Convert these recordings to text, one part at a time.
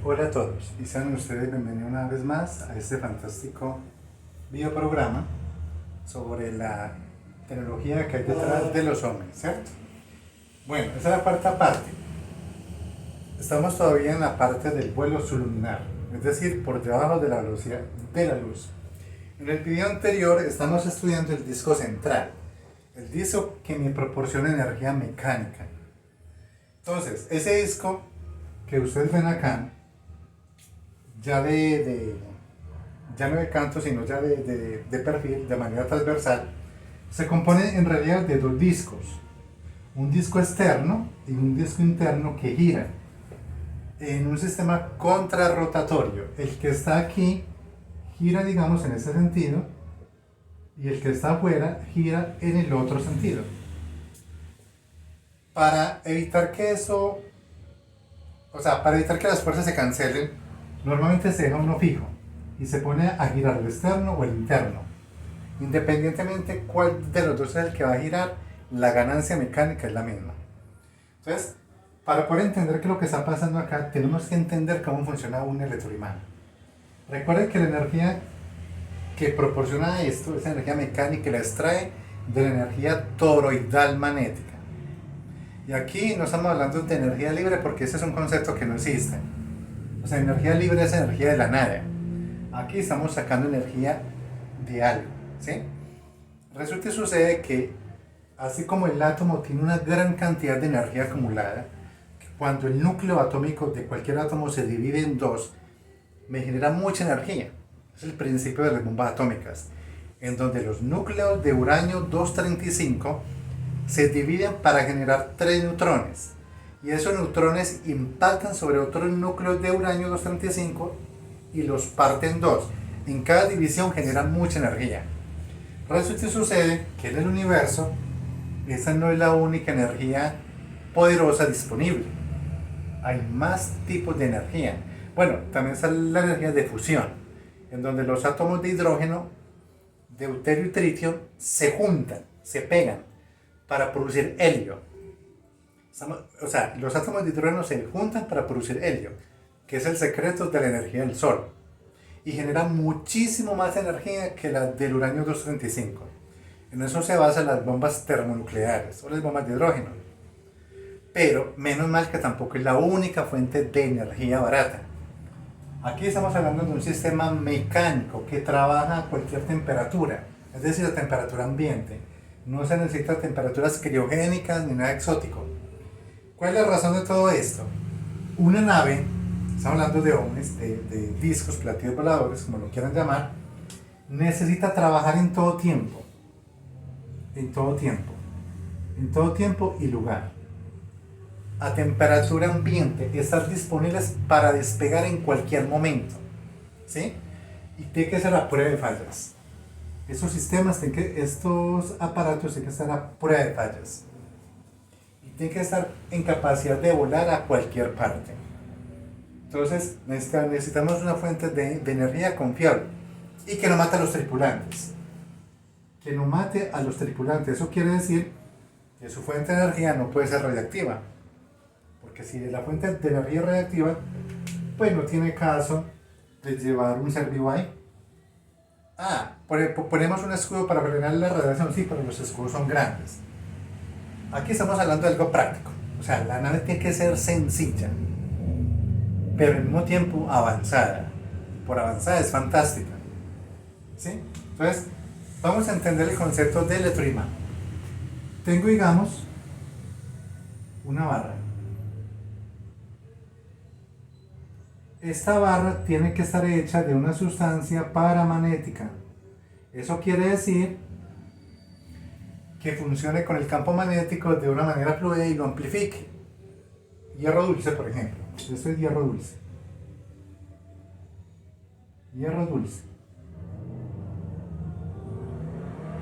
Hola a todos y sean ustedes bienvenidos una vez más a este fantástico videoprograma sobre la tecnología que hay detrás de los ovnis, ¿cierto? Bueno, esa es la cuarta parte. Estamos todavía en la parte del vuelo sublunar, es decir, por debajo de la velocidad de la luz. En el video anterior estamos estudiando el disco central, el disco que me proporciona energía mecánica. Entonces, ese disco que ustedes ven acá, ya ya no de canto, sino ya de perfil, de manera transversal, se compone en realidad de dos discos. Un disco externo y un disco interno que gira en un sistema contrarrotatorio. El que está aquí gira, digamos, en ese sentido, y el que está afuera gira en el otro sentido. Para evitar que eso, para evitar que las fuerzas se cancelen, normalmente se deja uno fijo y se pone a girar el externo o el interno. Independientemente cuál de los dos es el que va a girar, la ganancia mecánica es la misma. Entonces, para poder entender qué es lo que está pasando acá, tenemos que entender cómo funciona un electroimán. Recuerden que la energía que proporciona esto, esa energía mecánica, la extrae de la energía toroidal magnética. Y aquí no estamos hablando de energía libre porque ese es un concepto que no existe. O sea, energía libre es energía de la nada. Aquí estamos sacando energía de algo, ¿sí? Resulta y sucede que, así como el átomo tiene una gran cantidad de energía acumulada, cuando el núcleo atómico de cualquier átomo se divide en dos, me genera mucha energía. Es el principio de las bombas atómicas, en donde los núcleos de uranio 235 se dividen para generar 3 neutrones. Y esos neutrones impactan sobre otros núcleos de uranio 235 y los parten en dos. En cada división generan mucha energía. Resulta y sucede que en el universo esa no es la única energía poderosa disponible. Hay más tipos de energía. Bueno, también está la energía de fusión, en donde los átomos de hidrógeno, deuterio y tritio se juntan, se pegan para producir helio. O sea, los átomos de hidrógeno se juntan para producir helio, que es el secreto de la energía del Sol, y genera muchísimo más energía que la del uranio 235. En eso se basan las bombas termonucleares o las bombas de hidrógeno. Pero menos mal que tampoco es la única fuente de energía barata. Aquí estamos hablando de un sistema mecánico que trabaja a cualquier temperatura, es decir, a temperatura ambiente. No se necesita temperaturas criogénicas ni nada exótico. ¿Cuál es la razón de todo esto? Una nave, estamos hablando de ovnis, de discos, platillos voladores, como lo quieran llamar, necesita trabajar en todo tiempo. En todo tiempo. En todo tiempo y lugar. A temperatura ambiente, estar disponibles para despegar en cualquier momento, ¿sí? Y tiene que ser a prueba de fallas. Estos sistemas, estos aparatos tienen que estar a prueba de fallas. Y tienen que estar en capacidad de volar a cualquier parte. Entonces necesitamos una fuente de energía confiable y que no mate a los tripulantes. Que no mate a los tripulantes. Eso quiere decir que su fuente de energía no puede ser radiactiva. Porque si la fuente de energía es radiactiva, pues no tiene caso de llevar un ser vivo ahí. Ponemos un escudo para frenar la radiación, sí, pero los escudos son grandes. Aquí estamos hablando de algo práctico. O sea, la nave tiene que ser sencilla, pero al mismo tiempo avanzada. Por avanzada es fantástica, ¿sí? Entonces, vamos a entender el concepto de electroimán. Tengo, digamos, una barra. Esta barra tiene que estar hecha de una sustancia paramagnética. Eso quiere decir que funcione con el campo magnético de una manera fluida y lo amplifique. Hierro dulce, por ejemplo. Esto es hierro dulce. Hierro dulce.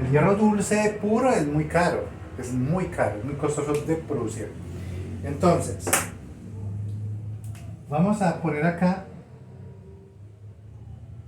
El hierro dulce puro es muy caro. Es muy caro, es muy costoso de producir. Entonces, vamos a poner acá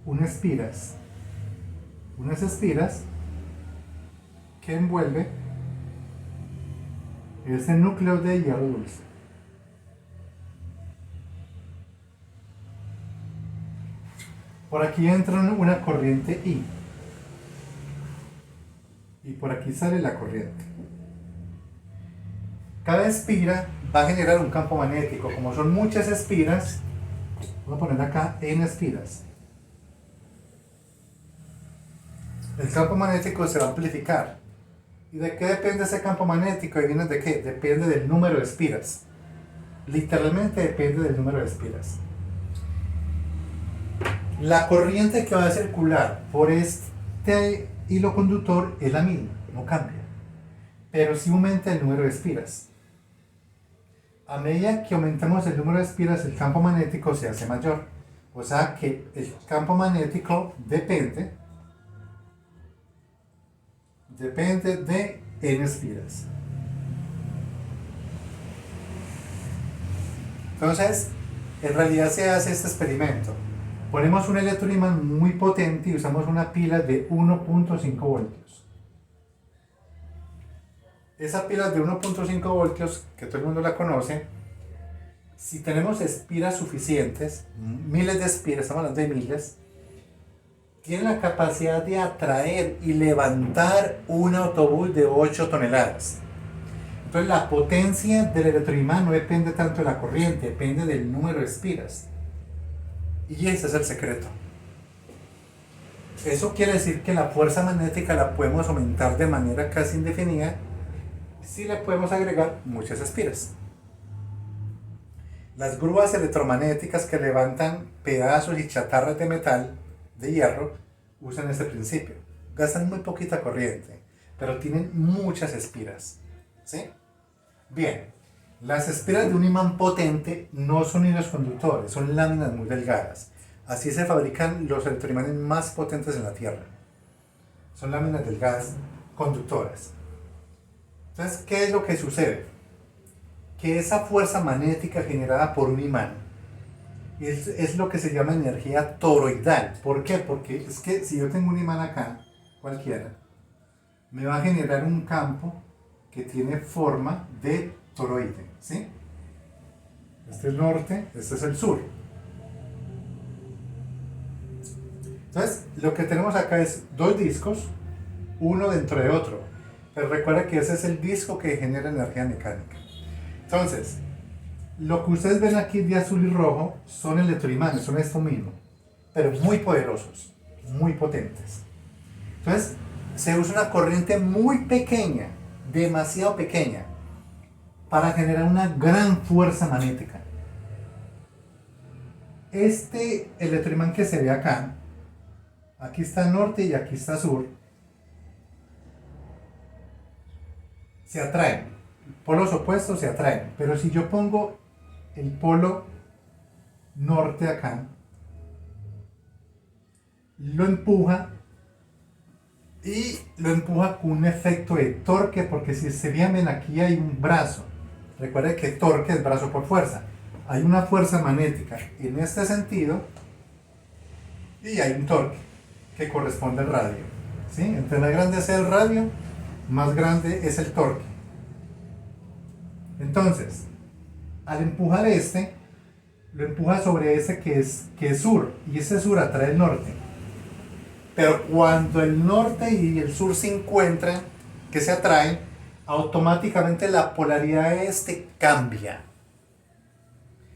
unas espiras que envuelve este núcleo de hierro dulce. Por aquí entra una corriente I. Y por aquí sale la corriente. Cada espira va a generar un campo magnético. Como son muchas espiras, voy a poner acá N espiras. El campo magnético se va a amplificar. ¿Y de qué depende ese campo magnético? ¿Y viene de qué? Depende del número de espiras. Literalmente depende del número de espiras. La corriente que va a circular por este hilo conductor es la misma, no cambia. Pero sí aumenta el número de espiras. A medida que aumentamos el número de espiras, el campo magnético se hace mayor. O sea que el campo magnético depende de N espiras. Entonces, en realidad se hace este experimento. Ponemos un electroimán muy potente y usamos una pila de 1.5 voltios. Esa pila de 1.5 voltios, que todo el mundo la conoce, si tenemos espiras suficientes, miles de espiras, estamos hablando de miles, tiene la capacidad de atraer y levantar un autobús de 8 toneladas. Entonces la potencia del electroimán no depende tanto de la corriente, depende del número de espiras. Y ese es el secreto. Eso quiere decir que la fuerza magnética la podemos aumentar de manera casi indefinida si le podemos agregar muchas espiras. Las grúas electromagnéticas que levantan pedazos y chatarras de metal, de hierro, usan este principio. Gastan muy poquita corriente, pero tienen muchas espiras. ¿Sí? Bien, las espiras de un imán potente no son hilos conductores, son láminas muy delgadas. Así se fabrican los electroimanes más potentes en la Tierra. Son láminas delgadas conductoras. Entonces, ¿qué es lo que sucede? Que esa fuerza magnética generada por un imán es lo que se llama energía toroidal. ¿Por qué? Porque es que si yo tengo un imán acá, cualquiera, me va a generar un campo que tiene forma de toroide, ¿sí? Este es el norte, este es el sur. Entonces, lo que tenemos acá es dos discos, uno dentro de otro. Pero recuerda que ese es el disco que genera energía mecánica. Entonces, lo que ustedes ven aquí de azul y rojo son electroimanes, son esto mismo, pero muy poderosos, muy potentes. Entonces, se usa una corriente muy pequeña, demasiado pequeña, para generar una gran fuerza magnética. Este electroimán que se ve acá, aquí está norte y aquí está sur, se atraen. Polos opuestos se atraen, pero si yo pongo el polo norte acá, lo empuja y lo empuja con un efecto de torque, porque si se ven aquí hay un brazo. Recuerden que torque es brazo por fuerza. Hay una fuerza magnética en este sentido y hay un torque que corresponde al radio. ¿Sí? Entre más grande sea el radio, más grande es el torque. Entonces, al empujar este, lo empuja sobre ese que es sur, y ese sur atrae el norte. Pero cuando el norte y el sur se encuentran, que se atraen, automáticamente la polaridad de este cambia.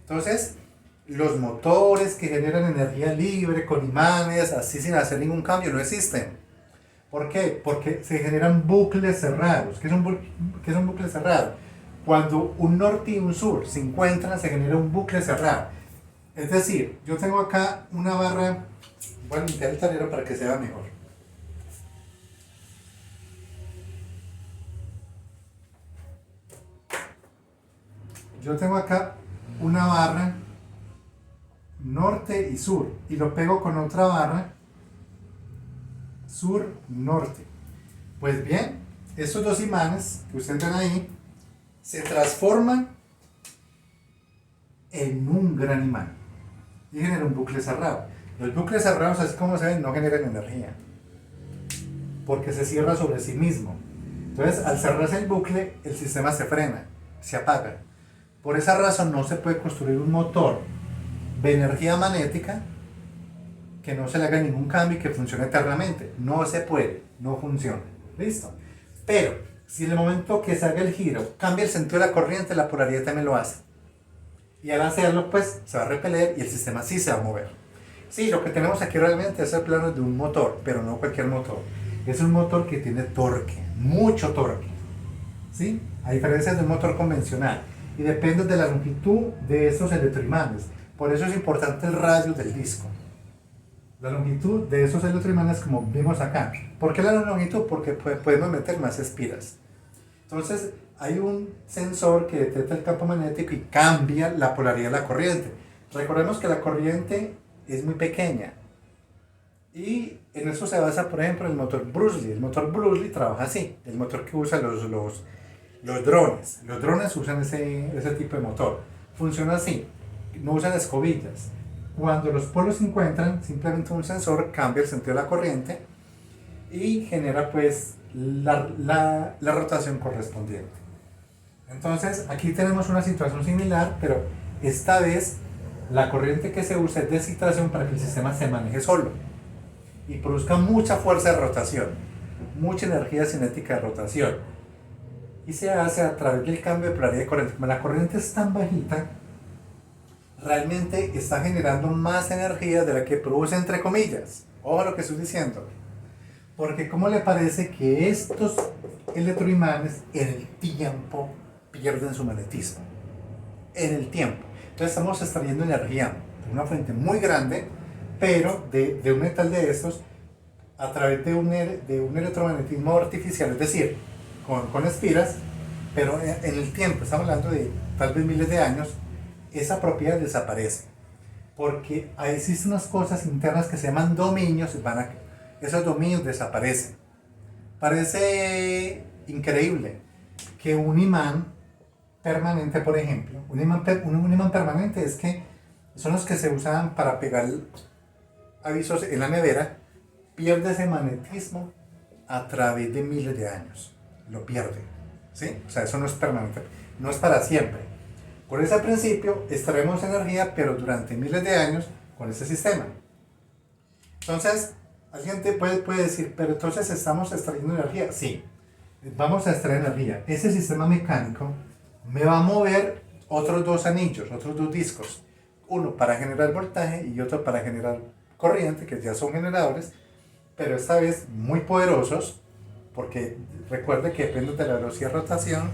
Entonces, los motores que generan energía libre con imanes, así sin hacer ningún cambio, no existen. ¿Por qué? Porque se generan bucles cerrados. ¿Qué es un bucle cerrado? Cuando un norte y un sur se encuentran, se genera un bucle cerrado. Es decir, yo tengo acá una barra, voy a limpiar el tablero para que se vea mejor. Yo tengo acá una barra norte y sur y lo pego con otra barra sur-norte. Pues bien, estos dos imanes que ustedes ven ahí se transforman en un gran imán y generan un bucle cerrado. Los bucles cerrados, así como se ven, no generan energía porque se cierra sobre sí mismo. Entonces, al cerrarse el bucle, el sistema se frena, se apaga. Por esa razón no se puede construir un motor de energía magnética que no se le haga ningún cambio y que funcione eternamente. No se puede, no funciona. ¿Listo? Pero si en el momento que se haga el giro cambia el sentido de la corriente, la polaridad también lo hace. Y al hacerlo, pues se va a repeler y el sistema sí se va a mover. Sí, lo que tenemos aquí realmente es el plano de un motor, pero no cualquier motor. Es un motor que tiene torque, mucho torque. ¿Sí? A diferencia de un motor convencional. Y depende de la longitud de esos electroimanes. Por eso es importante el radio del disco. La longitud de esos electroimanes, como vimos acá. ¿Por qué la longitud? Porque podemos meter más espiras. Entonces, hay un sensor que detecta el campo magnético y cambia la polaridad de la corriente. Recordemos que la corriente es muy pequeña. Y en eso se basa, por ejemplo, el motor Bruce Lee. El motor Bruce Lee trabaja así. El motor que usa los drones. Los drones usan ese tipo de motor. Funciona así. No usan escobillas. Cuando los polos se encuentran, simplemente un sensor cambia el sentido de la corriente y genera pues la rotación correspondiente. Entonces aquí tenemos una situación similar, pero esta vez la corriente que se usa es de excitación para que el sistema se maneje solo y produzca mucha fuerza de rotación, mucha energía cinética de rotación, y se hace a través del cambio de polaridad de corriente. Como la corriente es tan bajita, realmente está generando más energía de la que produce, entre comillas. Ojo a lo que estoy diciendo. Porque ¿cómo le parece que estos electroimanes en el tiempo pierden su magnetismo? En el tiempo. Entonces estamos extrayendo energía de una fuente muy grande, pero de un metal de estos, a través de un electromagnetismo artificial, es decir, con espiras, pero en el tiempo, estamos hablando de tal vez miles de años, esa propiedad desaparece. Porque ahí existen unas cosas internas que se llaman dominios, esos dominios desaparecen. Parece increíble que un imán permanente, por ejemplo, un imán permanente es que son los que se usan para pegar avisos en la nevera, pierde ese magnetismo a través de miles de años. Lo pierde. ¿Sí? O sea, eso no es permanente, no es para siempre. Por ese principio extraemos energía, pero durante miles de años con ese sistema. Entonces, alguien te puede decir, pero entonces estamos extrayendo energía. Sí, vamos a extraer energía. Ese sistema mecánico me va a mover otros dos anillos, otros dos discos. Uno para generar voltaje y otro para generar corriente, que ya son generadores, pero esta vez muy poderosos, porque recuerde que depende de la velocidad de rotación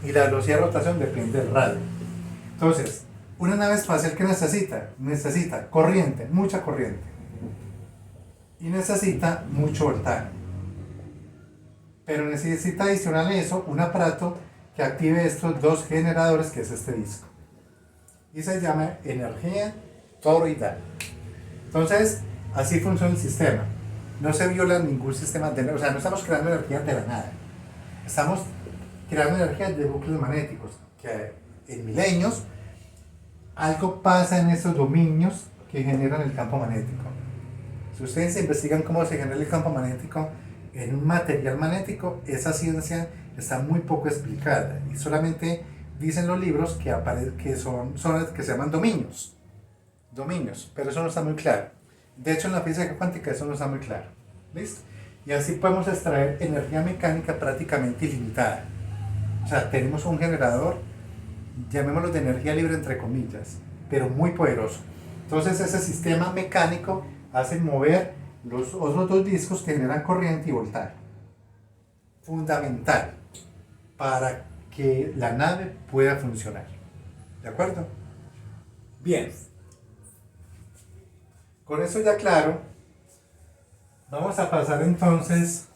y la velocidad de rotación depende del radio. Entonces, una nave espacial que necesita corriente, mucha corriente, y necesita mucho voltaje. Pero necesita adicional a eso un aparato que active estos dos generadores, que es este disco. Y se llama energía toroidal. Entonces, así funciona el sistema. No se viola ningún sistema o sea, no estamos creando energía de la nada. Estamos creando energía de bucles magnéticos, que en milenios algo pasa en esos dominios que generan el campo magnético. Si ustedes investigan cómo se genera el campo magnético en un material magnético, esa ciencia está muy poco explicada y solamente dicen los libros que son que se llaman dominios, pero eso no está muy claro. De hecho, en la física cuántica eso no está muy claro. ¿Listo? Y así podemos extraer energía mecánica prácticamente ilimitada. O sea, tenemos un generador, llamémoslo de energía libre entre comillas, pero muy poderoso. Entonces ese sistema mecánico hace mover los otros dos discos que generan corriente y voltaje. Fundamental para que la nave pueda funcionar. ¿De acuerdo? Bien. Con eso ya claro, vamos a pasar entonces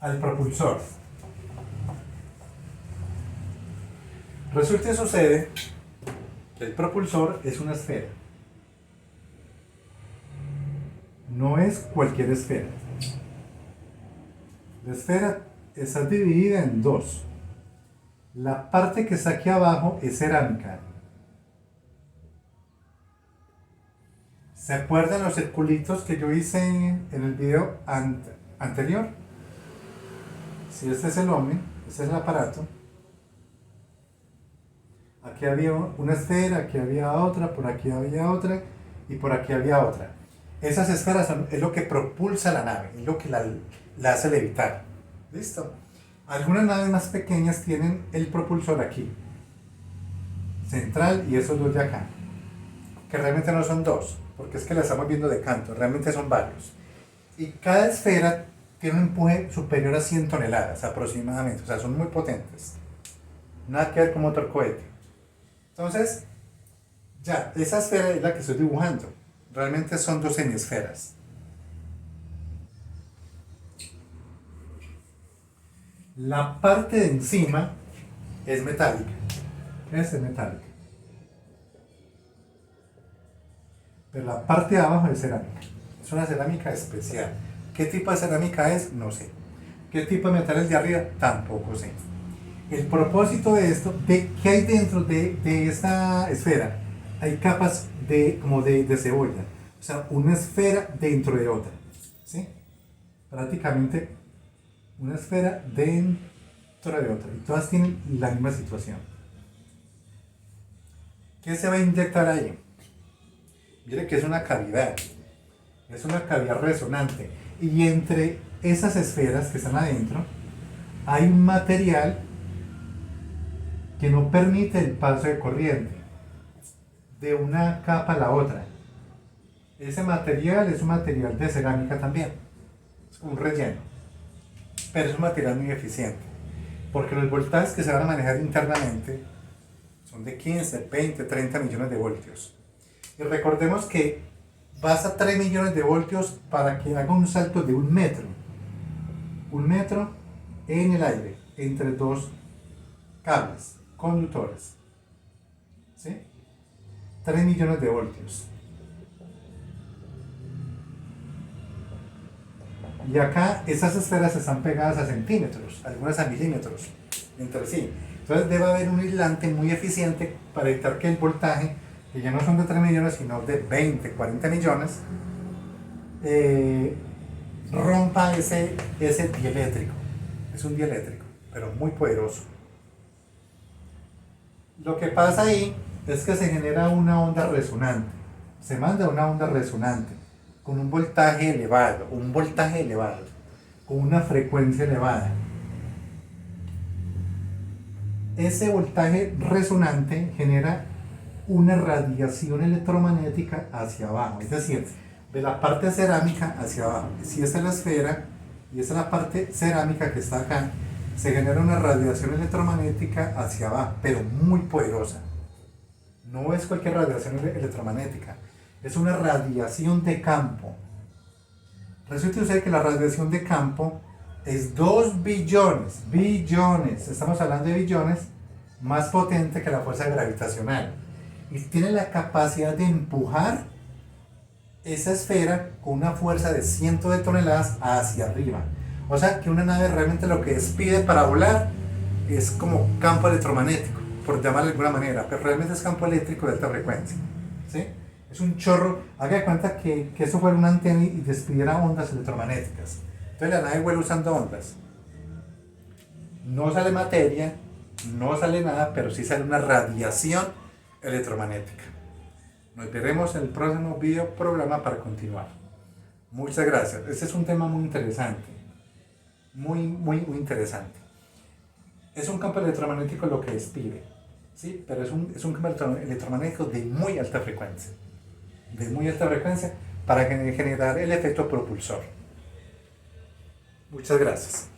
al propulsor. Resulta y sucede que el propulsor es una esfera. No es cualquier esfera. La esfera está dividida en dos. La parte que está aquí abajo es cerámica. ¿Se acuerdan los circulitos que yo hice en el video anterior? Si este es el OMI, este es el aparato. Aquí había una esfera, aquí había otra, por aquí había otra y por aquí había otra. Esas esferas es lo que propulsa la nave, es lo que la hace levitar. ¿Listo? Algunas naves más pequeñas tienen el propulsor aquí, central, y esos dos de acá, que realmente no son dos, porque es que la estamos viendo de canto, realmente son varios. Y cada esfera tiene un empuje superior a 100 toneladas aproximadamente, o sea, son muy potentes. Nada que ver con motor cohete. Entonces, ya, esa esfera es la que estoy dibujando. Realmente son dos semiesferas. La parte de encima es metálica. Esta es metálica. Pero la parte de abajo es cerámica. Es una cerámica especial. ¿Qué tipo de cerámica es? No sé. ¿Qué tipo de metal es de arriba? Tampoco sé. El propósito de esto, de qué hay dentro de esta esfera, hay capas como de cebolla. O sea, una esfera dentro de otra. ¿Sí? Prácticamente una esfera dentro de otra. Y todas tienen la misma situación. ¿Qué se va a inyectar ahí? Mire que es una cavidad. Es una cavidad resonante. Y entre esas esferas que están adentro, hay un material que no permite el paso de corriente de una capa a la otra. Ese material es un material de cerámica también. Es como un relleno. Pero es un material muy eficiente. Porque los voltajes que se van a manejar internamente son de 15, 20, 30 millones de voltios. Y recordemos que basta 3 millones de voltios para que haga un salto de 1 metro. 1 metro en el aire, entre dos cables conductores. ¿Sí? 3 millones de voltios. Y acá esas esferas están pegadas a centímetros, algunas a milímetros entre sí. Entonces debe haber un aislante muy eficiente para evitar que el voltaje, que ya no son de 3 millones, sino de 20, 40 millones, rompa ese dieléctrico. Es un dieléctrico, pero muy poderoso. Lo que pasa ahí es que se genera una onda resonante. Se manda una onda resonante con un voltaje elevado, con una frecuencia elevada. Ese voltaje resonante genera una radiación electromagnética hacia abajo, es decir, de la parte cerámica hacia abajo. Si esta es la esfera y esta es la parte cerámica que está acá, se genera una radiación electromagnética hacia abajo, pero muy poderosa. No es cualquier radiación electromagnética, es una radiación de campo. Resulta usted que la radiación de campo es 2 billones, estamos hablando de billones, más potente que la fuerza gravitacional. Y tiene la capacidad de empujar esa esfera con una fuerza de cientos de toneladas hacia arriba. O sea que una nave realmente lo que despide para volar es como campo electromagnético, por llamarlo de alguna manera, pero realmente es campo eléctrico de alta frecuencia. ¿Sí? Es un chorro, haga de cuenta que eso fuera una antena y despidiera ondas electromagnéticas. Entonces la nave vuela usando ondas. No sale materia, no sale nada, pero sí sale una radiación electromagnética. Nos veremos en el próximo video programa para continuar. Muchas gracias. Este es un tema muy interesante. Muy interesante. Es un campo electromagnético lo que despide, ¿sí? Pero es un campo electromagnético de muy alta frecuencia. De muy alta frecuencia para generar el efecto propulsor. Muchas gracias.